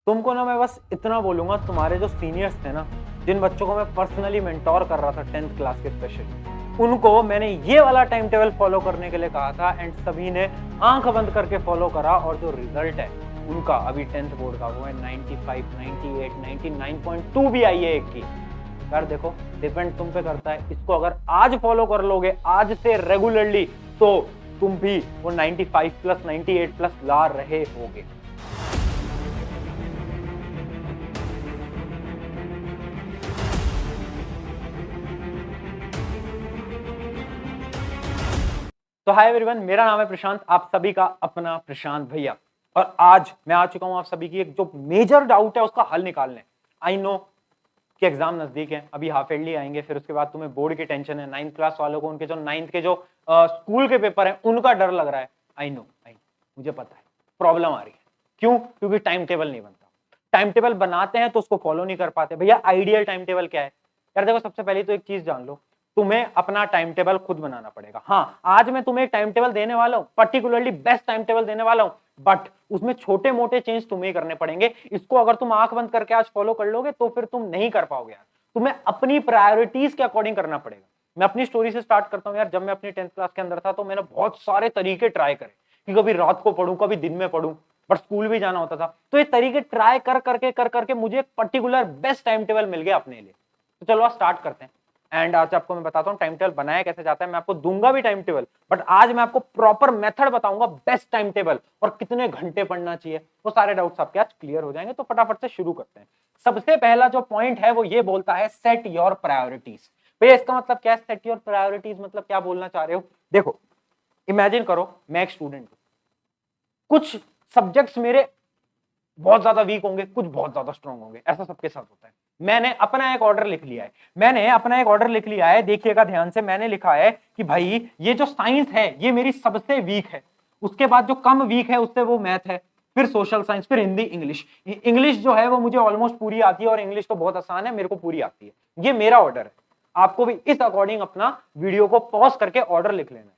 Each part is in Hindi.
तुमको ना मैं बस इतना बोलूंगा, तुम्हारे जो सीनियर्स थे ना, जिन बच्चों को मैं पर्सनली मेंटोर कर रहा था 10th क्लास के स्पेशली, उनको मैंने ये वाला टाइम टेबल फॉलो करने के लिए कहा था एंड सभी ने आंख बंद करके फॉलो करा। और जो रिजल्ट है उनका अभी 10th बोर्ड का वो है 95, 98, 99.2 भी आई है एक की। यार देखो, डिपेंड तुम पे करता है। इसको अगर आज फॉलो कर लोगे, आज से रेगुलरली, तो तुम भी वो 95 प्लस 98 प्लस ला रहे होगे। तो हाय एवरीवन, मेरा नाम है प्रशांत, आप सभी का अपना प्रशांत भैया। और आज मैं आ चुका हूं आप सभी की एक जो मेजर डाउट है उसका हल निकालने। आई नो कि एग्जाम नजदीक है, अभी हाफ ईयरली आएंगे, फिर उसके बाद तुम्हें बोर्ड की टेंशन है। 9th क्लास वालों को उनके जो 9th के जो स्कूल के पेपर है उनका डर लग रहा है। आई नो, मुझे पता है प्रॉब्लम आ रही है। क्यों? क्योंकि टाइम टेबल नहीं बनता। टाइम टेबल बनाते हैं तो उसको फॉलो नहीं कर पाते। भैया आइडियल टाइम टेबल क्या है? यार देखो, सबसे पहले तो एक चीज जान लो, तुम्हें अपना टाइम टेबल खुद बनाना पड़ेगा। हाँ, आज मैं तुम्हें एक टाइम टेबल देने वाला हूं, पर्टिकुलरली बेस्ट टाइम टेबल देने वाला हूं, बट उसमें छोटे मोटे चेंज तुम्हें करने पड़ेंगे। इसको अगर तुम आंख बंद करके आज फॉलो कर लोगे तो फिर तुम नहीं कर पाओगे यार। तुम्हें अपनी प्रायोरिटीज के अकॉर्डिंग करना पड़ेगा। मैं अपनी स्टोरी से स्टार्ट करता हूं यार। जब मैं अपनी 10th क्लास के अंदर था तो मैंने बहुत सारे तरीके ट्राई करे कि कभी रात को पढ़ूं, कभी दिन में पढ़ूं, बट स्कूल भी जाना होता था। तो ये तरीके ट्राई कर करके मुझे एक पर्टिकुलर बेस्ट टाइम टेबल मिल गया अपने लिए। तो चलो आज स्टार्ट करते हैं। एंड आज आपको मैं बताता हूं टाइम टेबल बनाया कैसे जाता है। मैं आपको दूंगा भी टाइम टेबल, बट आज मैं आपको प्रॉपर मेथड बताऊंगा, बेस्ट टाइम टेबल, और कितने घंटे पढ़ना चाहिए। वो सारे डाउट्स आपके आज क्लियर हो जाएंगे। तो फटाफट से शुरू करते हैं। सबसे पहला जो पॉइंट है वो ये बोलता है सेट योर प्रायोरिटीज। भैया इसका मतलब क्या है? सेट योर प्रायोरिटीज मतलब क्या बोलना चाह रहे हो? देखो, इमेजिन करो मैं एक स्टूडेंट हूं, कुछ सब्जेक्ट्स मेरे बहुत ज्यादा वीक होंगे, कुछ बहुत ज्यादा स्ट्रांग होंगे, ऐसा सबके साथ होता है। मैंने अपना एक ऑर्डर लिख लिया है। देखिएगा ध्यान से, मैंने लिखा है कि भाई ये जो साइंस है ये मेरी सबसे वीक है। उसके बाद जो कम वीक है उससे वो मैथ है, फिर सोशल साइंस, फिर हिंदी, इंग्लिश। इंग्लिश जो है वो मुझे ऑलमोस्ट पूरी आती है, और इंग्लिश तो बहुत आसान है, मेरे को पूरी आती है। ये मेरा ऑर्डर है। आपको भी इस अकॉर्डिंग अपना वीडियो को पॉज करके ऑर्डर लिख लेना है।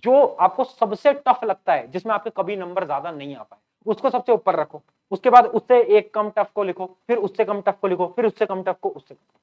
जो आपको सबसे टफ लगता है, जिसमें आपके कभी नंबर ज्यादा नहीं आ पाए, उसको सबसे ऊपर रखो। उसके बाद उससे एक कम टफ को लिखो, फिर उससे कम टफ को लिखो, फिर उससे कम टफ को, उससे कम।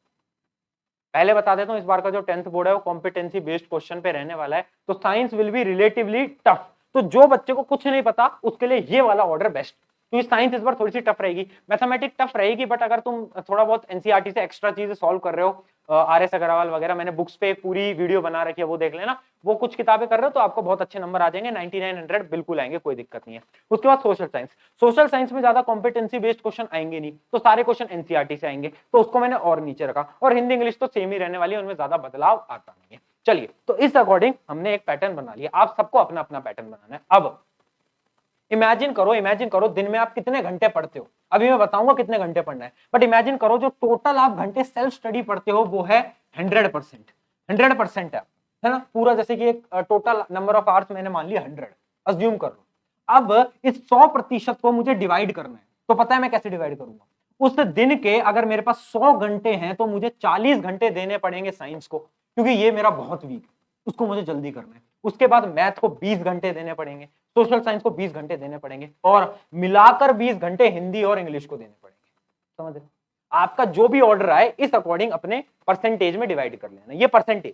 पहले बता देता हूं, इस बार का जो 10th बोर्ड है वो कॉम्पिटेंसी बेस्ड क्वेश्चन पे रहने वाला है, तो science will be relatively tough. तो जो बच्चे को कुछ नहीं पता उसके लिए ये वाला ऑर्डर बेस्ट। क्योंकि साइंस इस बार थोड़ी सी टफ रहेगी, मैथमेटिक्स टफ रहेगी, बट अगर तुम थोड़ा बहुत एनसीईआरटी से एक्स्ट्रा चीजें सॉल्व कर रहे हो, आर एस अग्रवाल वगैरह, मैंने बुक्स पे एक पूरी वीडियो बना रखी है, वो देख लेना। वो कुछ किताबें कर रहे हो तो आपको बहुत अच्छे नंबर आ जाएंगे, 9900 बिल्कुल आएंगे, कोई दिक्कत नहीं है। उसके बाद सोशल साइंस में ज्यादा कॉम्पिटेंसी बेस्ड क्वेश्चन आएंगे नहीं, तो सारे क्वेश्चन एनसीईआरटी से आएंगे, तो उसको मैंने और नीचे रखा। और हिंदी इंग्लिश तो सेम ही रहने वाली है, उनमें ज्यादा बदलाव आता नहीं है। चलिए, तो इस अकॉर्डिंग हमने एक पैटर्न बना लिया। आप सबको अपना अपना पैटर्न बनाना है। अब इमेजिन करो दिन में आप कितने घंटे पढ़ते हो। अभी मैं बताऊंगा कितने घंटे पढ़ना है, बट इमेजिन करो जो टोटल आप घंटे सेल्फ स्टडी पढ़ते हो वो है 100%। 100% है ना पूरा। जैसे कि एक टोटल नंबर ऑफ आवर्स मैंने मान लिया 100, अज्यूम कर लो। अब इस 100% को मुझे डिवाइड करना है, तो पता है मैं कैसे डिवाइड करूंगा? उस दिन के अगर मेरे पास 100 घंटे हैं तो मुझे 40 घंटे देने पड़ेंगे साइंस को, क्योंकि ये मेरा बहुत वीक है, उसको मुझे जल्दी करना है। उसके बाद मैथ को 20 घंटे देने पड़ेंगे, सोशल साइंस को 20 घंटे देने पड़ेंगे, और मिलाकर 20 घंटे हिंदी और इंग्लिश को देने पड़ेंगे। समझ रहे? आपका जो भी ऑर्डर आए इस अकॉर्डिंग अपने परसेंटेज में डिवाइड कर लेना। ये परसेंटेज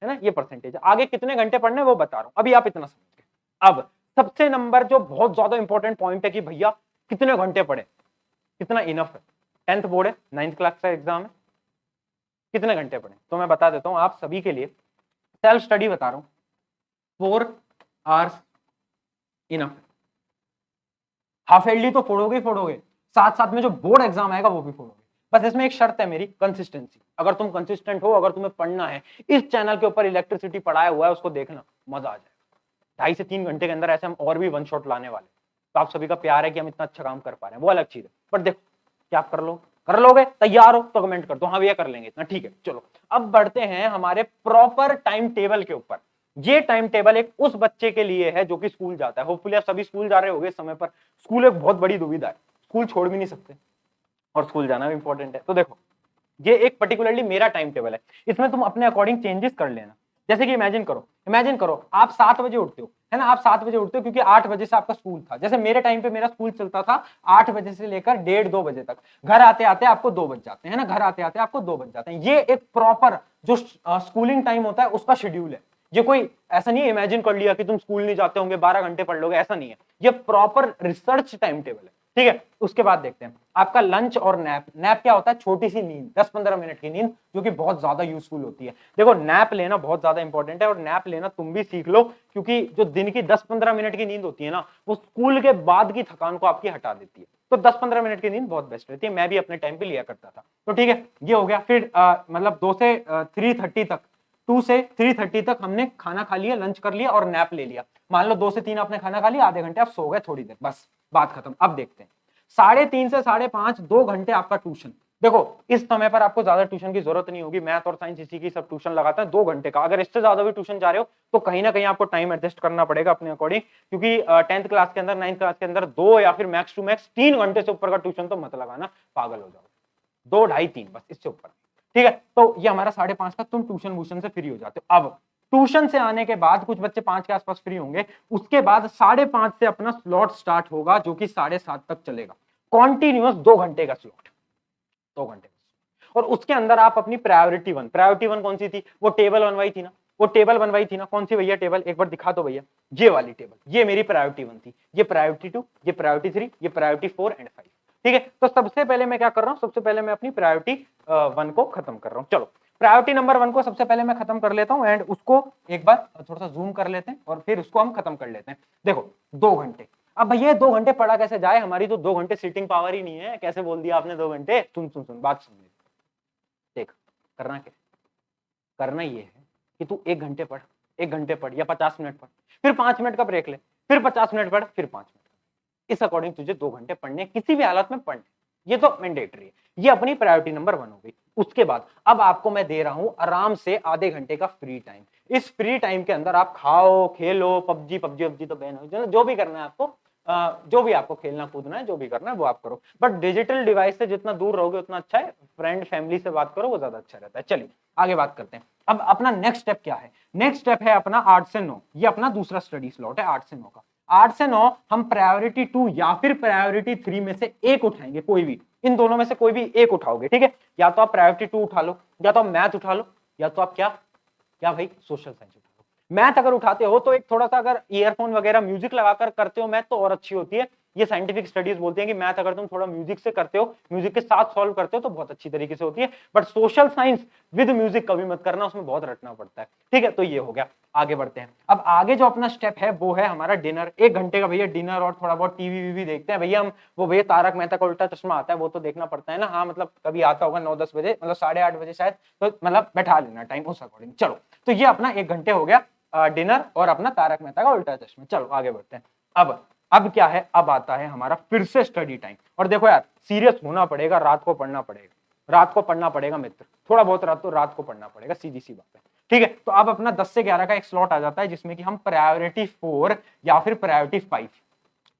है ना, ये परसेंटेज। आगे कितने घंटे पढ़ने वो बता रहा हूं, अभी आप इतना समझ गए। अब सबसे नंबर जो बहुत ज्यादा इंपॉर्टेंट पॉइंट है कि भैया कितने घंटे पढ़े, कितना इनफ है। 10th बोर्ड है, 9th क्लास का एग्जाम है, कितने घंटे पढ़े? तो मैं बता देता हूं आप सभी के लिए, सेल्फ स्टडी बता रहा हूं, 4 आवर्स इनफ। हाफ ईयरली तो फोड़ोगे ही फोड़ोगे, साथ साथ में जो बोर्ड एग्जाम आएगा वो भी फोड़ोगे। बस इसमें एक शर्त है मेरी, कंसिस्टेंसी। अगर तुम कंसिस्टेंट हो, अगर तुम्हें पढ़ना है, इस चैनल के ऊपर इलेक्ट्रिसिटी पढ़ाया हुआ है, उसको देखना, मजा आ जाएगा। 2.5 से 3 घंटे के अंदर ऐसे हम और भी वन शॉट लाने वाले। तो आप सभी का प्यार है कि हम इतना अच्छा काम कर पा रहे हैं, वो अलग चीज है। बट देखो, क्या आप कर लोगे? तैयार हो तो कमेंट कर दो, हाँ भैया कर लेंगे इतना, ठीक है। चलो अब बढ़ते हैं हमारे प्रॉपर टाइम टेबल के ऊपर। ये टाइम टेबल एक उस बच्चे के लिए है जो कि स्कूल जाता है। होपफुली आप सभी स्कूल जा रहे होंगे समय पर। स्कूल एक बहुत बड़ी दुविधा है, स्कूल छोड़ भी नहीं सकते, और स्कूल जाना भी इंपॉर्टेंट है। तो देखो, ये एक पर्टिकुलरली मेरा टाइम टेबल है, इसमें तुम अपने अकॉर्डिंग चेंजेस कर लेना। जैसे कि इमेजिन करो आप 7 बजे उठते हो, है ना, आप 7 बजे उठते हो क्योंकि 8 बजे से आपका स्कूल था। जैसे मेरे टाइम पे मेरा स्कूल चलता था 8 बजे से लेकर 1:30-2 बजे तक, घर आते आते आपको 2 बज जाते हैं ना, घर आते आते आपको 2 बज जाते हैं। ये एक प्रॉपर जो स्कूलिंग टाइम होता है उसका शेड्यूल है। ये कोई ऐसा नहीं है इमेजिन कर लिया कि तुम स्कूल नहीं जाते होंगे 12 घंटे पढ़ लोगे, ऐसा नहीं है, ये प्रॉपर रिसर्च टाइम टेबल है। ठीक है, उसके बाद देखते हैं आपका लंच और नैप। नैप क्या होता है? छोटी सी नींद, 10-15 मिनट की नींद, जो कि बहुत ज्यादा यूजफुल होती है। देखो नैप लेना बहुत ज्यादा इंपॉर्टेंट है, और नैप लेना तुम भी सीख लो, क्योंकि जो दिन की 10-15 मिनट की नींद होती है ना, वो स्कूल के बाद की थकान को आपकी हटा देती है। तो 10-15 मिनट की नींद बहुत बेस्ट रहती है, मैं भी अपने टाइम पे लिया करता था। तो ठीक है, ये हो गया। फिर मतलब 2 से 3:30 तक, 2 से 3:30 तक हमने खाना खा लिया, लंच कर लिया और नैप ले लिया। मान लो 2 से 3 आपने खाना खा लिया, आधे घंटे आप सो गए थोड़ी देर, बस बात खत्म। अब देखते हैं 3:30 से 5:30, 2 घंटे आपका ट्यूशन। देखो इस समय पर आपको ज्यादा ट्यूशन की जरूरत नहीं होगी, मैथ और साइंस इसी की सब ट्यूशन लगाते हैं 2 घंटे का। अगर इससे ज्यादा भी ट्यूशन जा रहे हो तो कहीं ना कहीं आपको टाइम एडजस्ट करना पड़ेगा अपने अकॉर्डिंग, क्योंकि 10th क्लास के अंदर, 9th क्लास के अंदर 2 या फिर मैक्स टू मैक्स 3 घंटे से ऊपर का ट्यूशन तो मत लगाना, पागल हो जाओ। 2, ढाई, 3, बस इससे ऊपर। ठीक है, तो ये हमारा 5:30 का, तुम ट्यूशन वूशन से फ्री हो जाते हो। अब ट्यूशन से आने के बाद कुछ बच्चे 5 के आसपास फ्री होंगे, उसके बाद 5:30 से अपना स्लॉट स्टार्ट होगा, जो कि 7:30 तक चलेगा, कॉन्टिन्यूअस 2 घंटे का स्लॉट, 2 घंटे। और उसके अंदर आप अपनी प्रायोरिटी वन कौन सी थी? वो टेबल बनवाई थी ना, वो टेबल बनवाई थी ना, कौन सी भैया टेबल, एक बार दिखा दो भैया, ये वाली टेबल, ये मेरी प्रायोरिटी 1 थी, ये प्रायोरिटी 2, ये प्रायोरिटी 3, ये प्रायोरिटी 4 एंड 5। ठीक है, तो सबसे पहले मैं क्या कर रहा हूं? सबसे पहले मैं अपनी प्रायोरिटी 1 को खत्म कर रहा हूं। चलो प्रायोरिटी नंबर 1 को सबसे पहले मैं खत्म कर लेता हूं, एंड उसको एक बार थोड़ा सा जूम कर लेते हैं और फिर उसको हम खत्म कर लेते हैं। देखो 2 घंटे, अब भैया 2 घंटे पढ़ा कैसे जाए? हमारी तो 2 घंटे सीटिंग पावर ही नहीं है, कैसे बोल दिया आपने 2 घंटे? सुन सुन सुन, बात सुन, देख करना क्या, करना ये है कि तू 1 घंटे पढ़, 1 घंटे पढ़ या 50 मिनट पढ़, फिर 5 मिनट का ब्रेक ले, फिर 50 मिनट पढ़, फिर 5 मिनट। इस अकॉर्डिंग तुझे 2 घंटे पढ़ने, किसी भी हालत में पढ़ने, ये तो मैंडेटरी है। ये अपनी प्रायोरिटी नंबर 1 हो गई। उसके बाद अब आपको मैं दे रहा हूं आराम से आधे घंटे का फ्री टाइम। इस फ्री टाइम के अंदर आप खाओ, खेलो, पबजी तो बैन हो, जो भी करना है आपको, जो भी आपको खेलना कूदना है, जो भी करना है वो आप करो, बट डिजिटल डिवाइस से जितना दूर रहोगे उतना अच्छा है। फ्रेंड फैमिली से बात करो, वो ज्यादा अच्छा रहता है। चलिए आगे बात करते हैं। अब अपना नेक्स्ट स्टेप क्या है? नेक्स्ट स्टेप है अपना 8 से 9, ये अपना दूसरा स्टडी स्लॉट है 8 से 9 का। 8 से 9 हम प्रायोरिटी 2 या फिर प्रायोरिटी 3 में से एक उठाएंगे, कोई भी, इन दोनों में से कोई भी एक उठाओगे। ठीक है, या तो आप प्रायोरिटी 2 उठा लो, या तो आप मैथ उठा लो, या तो आप क्या क्या भाई सोशल साइंस उठा लो। मैथ अगर उठाते हो तो एक थोड़ा सा, अगर ईयरफोन वगैरह म्यूजिक लगाकर करते हो मैथ तो और अच्छी होती है। ये साइंटिफिक स्टडीज बोलते हैं कि मैथ अगर तुम थोड़ा म्यूजिक से करते हो, म्यूजिक के साथ सॉल्व करते हो तो बहुत अच्छी तरीके से होती है। But social science with music कभी मत करना, उसमें बहुत रटना पड़ता है। ठीक है, तो ये हो गया। आगे बढ़ते हैं। अब आगे जो अपना स्टेप है वो है हमारा डिनर। 1 घंटे का भैया डिनर, और थोड़ा बहुत टीवी वीवी देखते हैं भैया हम। वो भैया तारक मेहता का उल्टा चश्मा आता है, वो तो देखना पड़ता है ना। हाँ मतलब कभी आता होगा 9-10 बजे, मतलब 8:30 बजे शायद, तो मतलब बैठा लेना टाइम उस अकॉर्डिंग। चलो, तो ये अपना 1 घंटे हो गया डिनर और अपना तारक मेहता का उल्टा चश्मा। चलो आगे बढ़ते हैं। अब क्या है? अब आता है हमारा फिर से स्टडी टाइम। और देखो यार, सीरियस होना पड़ेगा, रात को पढ़ना पड़ेगा, रात को पढ़ना पड़ेगा मित्र, थोड़ा बहुत रात को पढ़ना पड़ेगा, सीधी सी बात है। ठीक है, तो अब अपना 10 से 11 का एक स्लॉट आ जाता है, जिसमें कि हम प्रायोरिटी 4 या फिर प्रायोरिटी 5,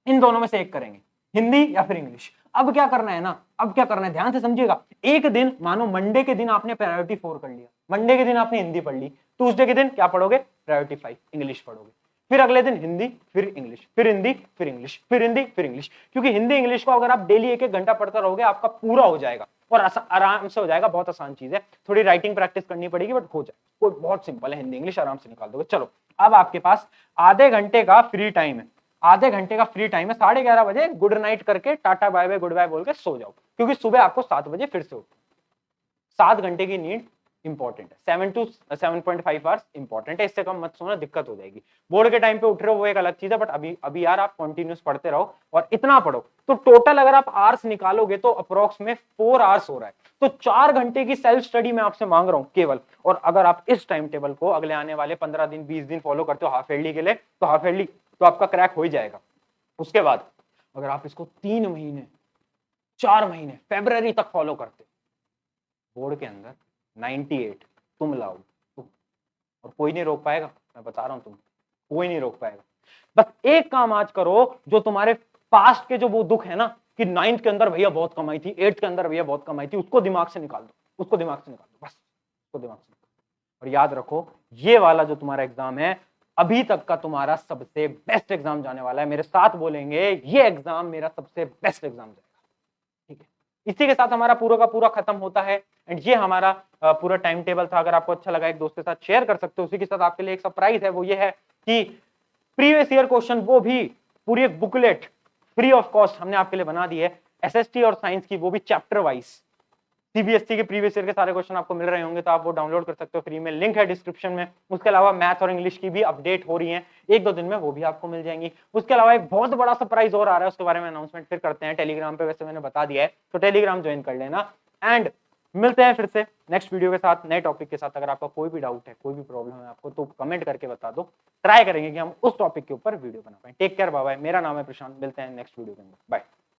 इन दोनों में से एक करेंगे, हिंदी या फिर इंग्लिश। अब क्या करना है ना, अब क्या करना है, ध्यान से समझिएगा। एक दिन, मानो मंडे के दिन आपने प्रायोरिटी 4 कर लिया, मंडे के दिन आपने हिंदी पढ़ ली, ट्यूसडे के दिन क्या पढ़ोगे? प्रायोरिटी 5 इंग्लिश पढ़ोगे। फिर अगले दिन हिंदी, फिर इंग्लिश, फिर हिंदी, फिर इंग्लिश, फिर हिंदी, फिर इंग्लिश। क्योंकि हिंदी इंग्लिश को अगर आप डेली 1-1 घंटा पढ़ते रहोगे, आपका पूरा हो जाएगा और आराम से हो जाएगा। बहुत आसान चीज है, थोड़ी राइटिंग प्रैक्टिस करनी पड़ेगी बट हो जाए, कोई बहुत सिंपल है, हिंदी इंग्लिश आराम से निकाल दोगे। चलो, अब आपके पास आधे घंटे का फ्री टाइम है, आधे घंटे का फ्री टाइम है। 11:30 बजे गुड नाइट करके, tata bye bye goodbye बोल के सो जाओ, क्योंकि सुबह आपको 7 बजे फिर से उठो। 7 घंटे की नींद इंपॉर्टेंट है, 7 to 7.5 आवर्स इंपॉर्टेंट है, इससे कम मत सोना, दिक्कत हो जाएगी। बोर्ड के टाइम पे उठ रहे हो वो एक अलग चीज है, बट अभी यार आप कंटिन्यूस पढ़ते रहो और इतना पढ़ो तो टोटल अगर आप आवर्स निकालोगे तो अप्रोक्स में 4 आवर्स हो रहा है। तो 4 घंटे की सेल्फ स्टडी मैं आपसे मांग रहा हूं केवल। और अगर आप इस टाइम टेबल को अगले आने वाले 15 दिन 20 दिन फॉलो करते हो हाफ ईयरली के लिए, तो हाफ ईयरली तो आपका क्रैक हो ही जाएगा। उसके बाद अगर आप इसको 3 महीने 4 महीने फरवरी तक फॉलो करते, बोर्ड के अंदर 98 तुम लाओ, और कोई नहीं रोक पाएगा, मैं बता रहा हूं, तुम कोई नहीं रोक पाएगा। बस एक काम आज करो, जो तुम्हारे पास्ट के जो वो दुख है ना, कि 9th के अंदर भैया बहुत कमाई थी, 8th के अंदर भैया बहुत कमाई थी, उसको दिमाग से निकाल दो, उसको दिमाग से निकाल दो, बस उसको दिमाग से निकाल दो। और याद रखो, ये वाला जो तुम्हारा एग्जाम है अभी तक का तुम्हारा सबसे बेस्ट एग्जाम जाने वाला है। मेरे साथ बोलेंगे ये एग्जाम मेरा सबसे बेस्ट एग्जाम जाएगा। ठीक है, इसी के साथ हमारा पूरा का पूरा खत्म होता है। एंड ये हमारा पूरा टाइम टेबल था। अगर आपको अच्छा लगा एक दोस्त के साथ शेयर कर सकते हो। उसी के साथ आपके लिए एक सरप्राइज है, वो ये है कि प्रीवियस ईयर क्वेश्चन, वो भी पूरी एक बुकलेट फ्री ऑफ कॉस्ट हमने आपके लिए बना दी है, एसएसटी और साइंस की, वो भी चैप्टर वाइज। सीबीएसई के प्रीवियस ईयर के सारे क्वेश्चन आपको मिल रहे होंगे, तो आप वो डाउनलोड कर सकते हो फ्री में, लिंक है डिस्क्रिप्शन में। उसके अलावा मैथ और इंग्लिश की भी अपडेट हो रही है, एक दो दिन में वो भी आपको मिल जाएंगी। उसके अलावा एक बहुत बड़ा सरप्राइज और आ रहा है, उसके बारे में अनाउंसमेंट फिर करते हैं टेलीग्राम पे, वैसे मैंने बता दिया है, तो टेलीग्राम ज्वाइन कर लेना। एंड मिलते हैं फिर से नेक्स्ट वीडियो के साथ, नए टॉपिक के साथ। अगर आपका कोई भी डाउट है, कोई भी प्रॉब्लम है आपको, तो कमेंट करके बता दो, ट्राई करेंगे कि हम उस टॉपिक के ऊपर वीडियो बना पाए। Take care, bye bye. मेरा नाम है प्रशांत, मिलते हैं नेक्स्ट वीडियो के अंदर, बाय।